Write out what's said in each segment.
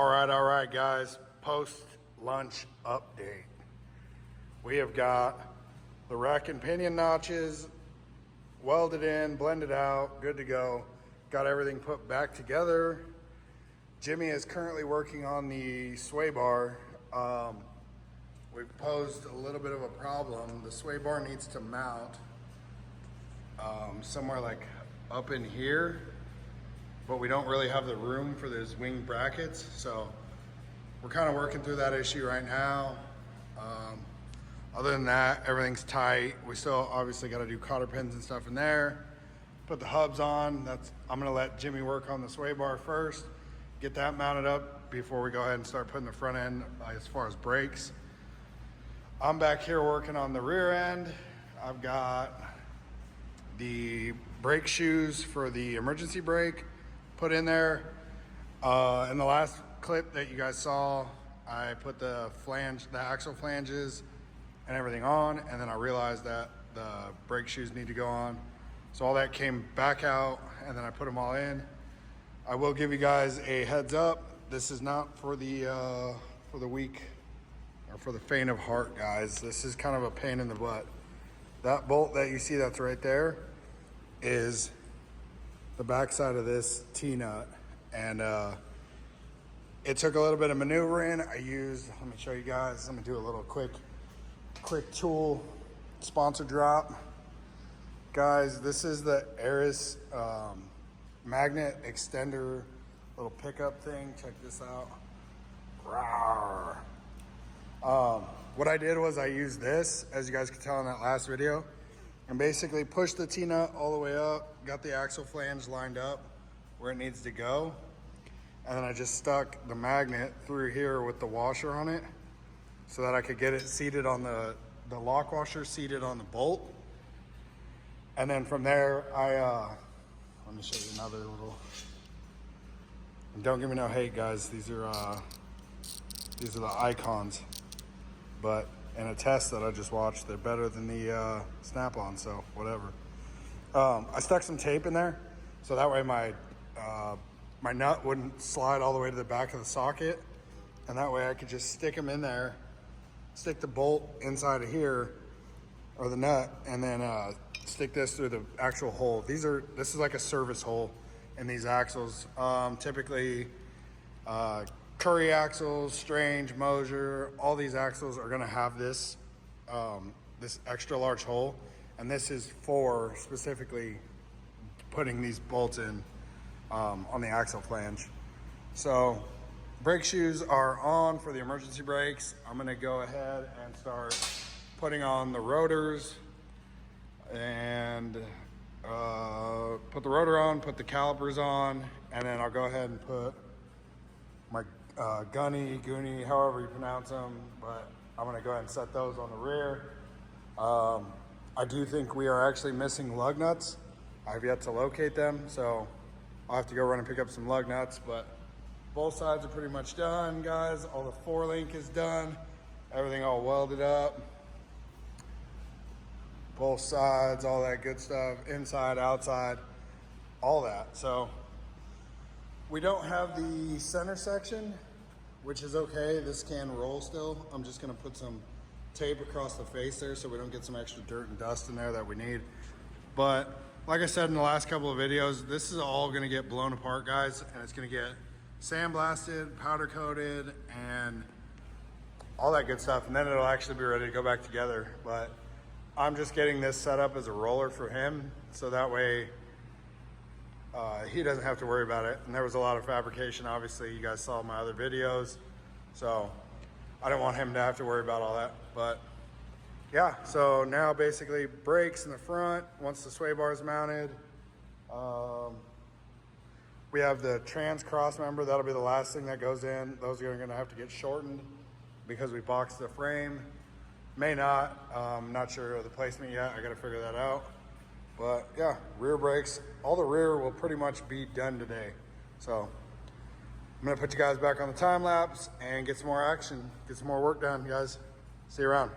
All right, guys. Post-lunch update. We have got the rack and pinion notches welded in, blended out, good to go. Got everything put back together. Jimmy is currently working on the sway bar. We've posed a little bit of a problem. The sway bar needs to mount somewhere like up in here, but we don't really have the room for those wing brackets. So we're kind of working through that issue right now. Other than that, everything's tight. We still obviously got to do cotter pins and stuff in there. Put the hubs on. I'm gonna let Jimmy work on the sway bar first, get that mounted up before we go ahead and start putting the front end as far as brakes. I'm back here working on the rear end. I've got the brake shoes for the emergency brake put in there. In the last clip that you guys saw, I put the axle flanges and everything on, and then I realized that the brake shoes need to go on. So all that came back out, and then I put them all in. I will give you guys a heads up. This is not for the weak or for the faint of heart, guys. This is kind of a pain in the butt. That bolt that you see that's right there is the backside of this T-nut, and it took a little bit of maneuvering. Let me show you guys. Let me do a little quick tool sponsor drop. Guys, this is the Aris magnet extender little pickup thing. Check this out. Rawr. What I did was I used this, as you guys could tell in that last video, and basically pushed the T-nut all the way up, got the axle flange lined up where it needs to go, and then I just stuck the magnet through here with the washer on it so that I could get it seated on the lock washer seated on the bolt. And then from there, let me show you another little, and don't give me no hate, guys. These are the icons, but in a test that I just watched, they're better than the Snap-on, so whatever. I stuck some tape in there so that way my nut wouldn't slide all the way to the back of the socket, and that way I could just stick them in there, stick the bolt inside of here, or the nut, and then stick this through the actual hole. This is like a service hole in these axles. Typically, Curry axles, Strange, Mosier, all these axles are gonna have this this extra large hole, and this is for specifically putting these bolts in on the axle flange. So brake shoes are on for the emergency brakes. I'm gonna go ahead and start putting on the rotors and put the rotor on, put the calipers on, and then I'll go ahead and put my Goonie, however you pronounce them, but I'm gonna go ahead and set those on the rear. I do think we are actually missing lug nuts. I've yet to locate them, so I'll have to go run and pick up some lug nuts, but both sides are pretty much done, guys. All the 4-link is done. Everything all welded up. Both sides, all that good stuff, inside, outside, all that. So we don't have the center section, which is okay. This can roll still. I'm just gonna put some tape across the face there so we don't get some extra dirt and dust in there that we need. But like I said in the last couple of videos, this is all gonna get blown apart, guys, and it's gonna get sandblasted, powder coated, and all that good stuff. And then it'll actually be ready to go back together. But I'm just getting this set up as a roller for him, so that way he doesn't have to worry about it. And there was a lot of fabrication, obviously. You guys saw my other videos, so I don't want him to have to worry about all that. But yeah, so now basically brakes in the front once the sway bar is mounted. We have the trans cross member. That'll be the last thing that goes in. Those are gonna have to get shortened because we boxed the frame. May not, not sure of the placement yet. I gotta figure that out. But yeah, rear brakes, all the rear will pretty much be done today. So I'm gonna put you guys back on the time lapse and get some more action, get some more work done, guys. See you around.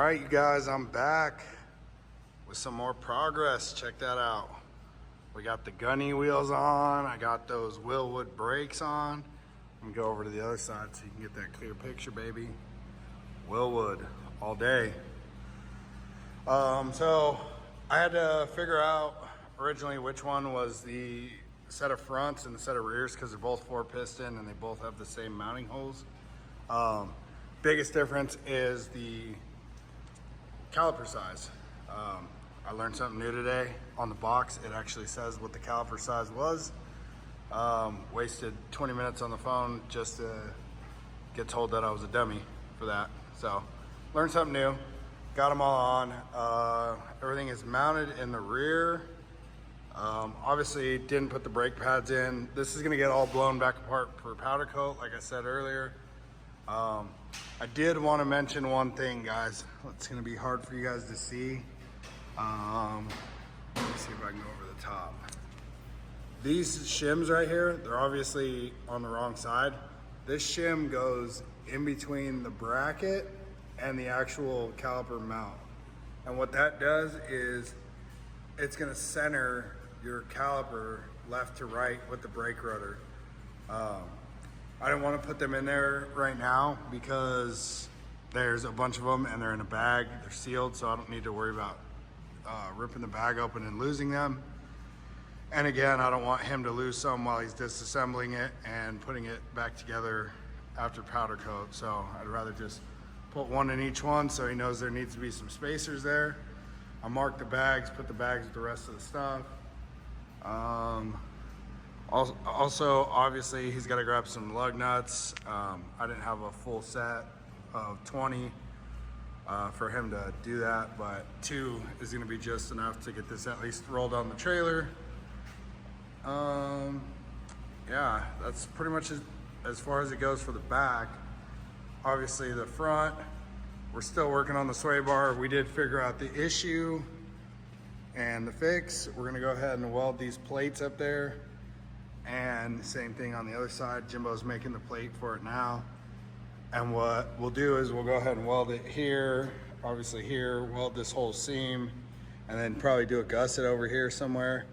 right, you guys, I'm back with some more progress. Check that out. We got the gunny wheels on. I got those Willwood brakes on. I'm gonna go over to the other side so you can get that clear picture, baby. Willwood all day. So I had to figure out originally which one was the set of fronts and the set of rears, because they're both 4-piston and they both have the same mounting holes. Biggest difference is the caliper size. I learned something new today. On the box, it actually says what the caliper size was. Wasted 20 minutes on the phone just to get told that I was a dummy for that. So, learned something new. Got them all on. Everything is mounted in the rear. Obviously, didn't put the brake pads in. This is gonna get all blown back apart for powder coat, like I said earlier. I did want to mention one thing, guys. It's gonna be hard for you guys to see. Let me see if I can go over the top. These shims right here, they're obviously on the wrong side. This shim goes in between the bracket and the actual caliper mount. And what that does is it's gonna center your caliper left to right with the brake rotor. I didn't want to put them in there right now because there's a bunch of them and they're in a bag. They're sealed, so I don't need to worry about ripping the bag open and losing them. And again, I don't want him to lose some while he's disassembling it and putting it back together after powder coat. So I'd rather just put one in each one so he knows there needs to be some spacers there. I marked the bags, put the bags with the rest of the stuff. Also, obviously, he's got to grab some lug nuts. I didn't have a full set of 20 for him to do that, but 2 is going to be just enough to get this at least rolled on the trailer. Yeah, that's pretty much as far as it goes for the back. Obviously, the front, we're still working on the sway bar. We did figure out the issue and the fix. We're going to go ahead and weld these plates up there. And same thing on the other side. Jimbo's making the plate for it now. And what we'll do is we'll go ahead and weld it here, obviously here, weld this whole seam, and then probably do a gusset over here somewhere.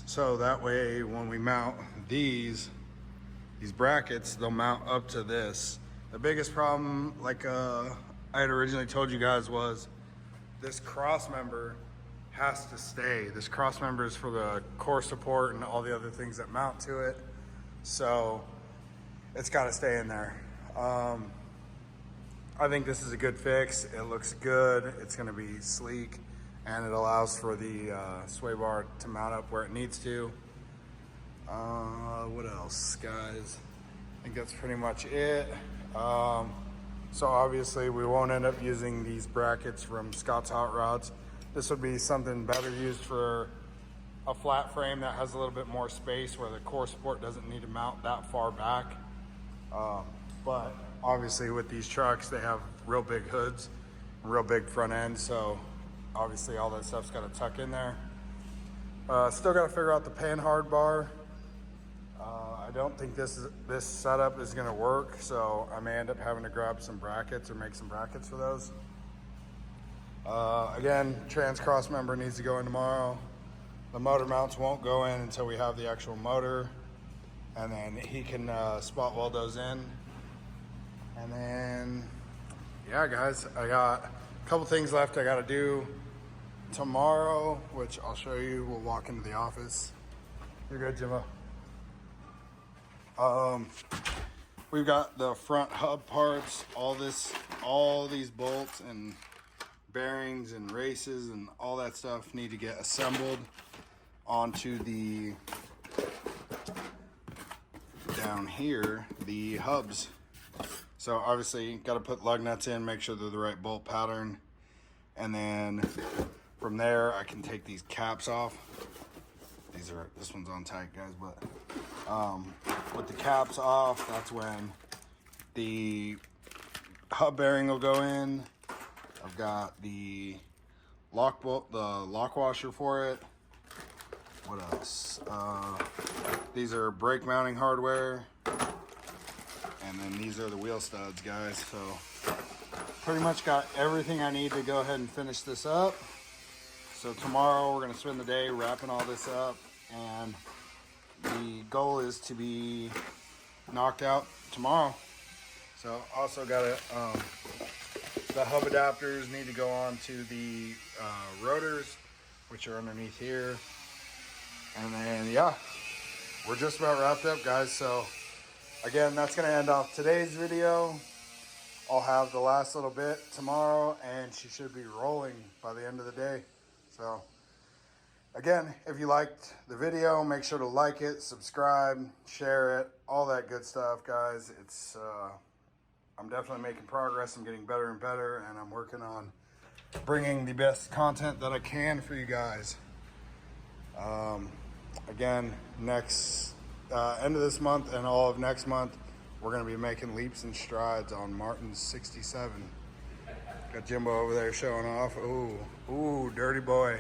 So that way when we mount these brackets, they'll mount up to this. The biggest problem, like I had originally told you guys, was this cross member has to stay. This cross member is for the core support and all the other things that mount to it. So it's got to stay in there. I think this is a good fix. It looks good. It's going to be sleek, and it allows for the sway bar to mount up where it needs to. What else, guys? I think that's pretty much it. So obviously we won't end up using these brackets from Scott's Hot Rods. This would be something better used for a flat frame that has a little bit more space where the core support doesn't need to mount that far back. But obviously with these trucks, they have real big hoods, real big front ends. So obviously all that stuff's got to tuck in there. Still got to figure out the panhard bar. I don't think this setup is going to work, so I may end up having to grab some brackets or make some brackets for those. Again, trans cross member needs to go in tomorrow. The motor mounts won't go in until we have the actual motor, and then he can spot weld those in. And then, yeah, guys, I got a couple things left I got to do tomorrow, which I'll show you. We'll walk into the office. You're good, Jimbo. We've got the front hub parts, all these bolts and bearings and races and all that stuff need to get assembled onto the down here, the hubs. So obviously got to put lug nuts in, make sure they're the right bolt pattern, and then from there I can take these caps off. This one's on tight, guys, but with the caps off, that's when the hub bearing will go in. I've got the lock washer for it. What else? These are brake mounting hardware, and then these are the wheel studs, guys. So pretty much got everything I need to go ahead and finish this up. So tomorrow we're gonna spend the day wrapping all this up, and the goal is to be knocked out tomorrow. So also got the hub adapters need to go on to the rotors, which are underneath here. And then, yeah, we're just about wrapped up, guys. So again, that's gonna end off today's video. I'll have the last little bit tomorrow, and she should be rolling by the end of the day. So again, if you liked the video, make sure to like it, subscribe, share it, all that good stuff, guys. It's I'm definitely making progress. I'm getting better and better, and I'm working on bringing the best content that I can for you guys. Again, next end of this month and all of next month, we're going to be making leaps and strides on Martin's 67. Got Jimbo over there showing off. Ooh, dirty boy.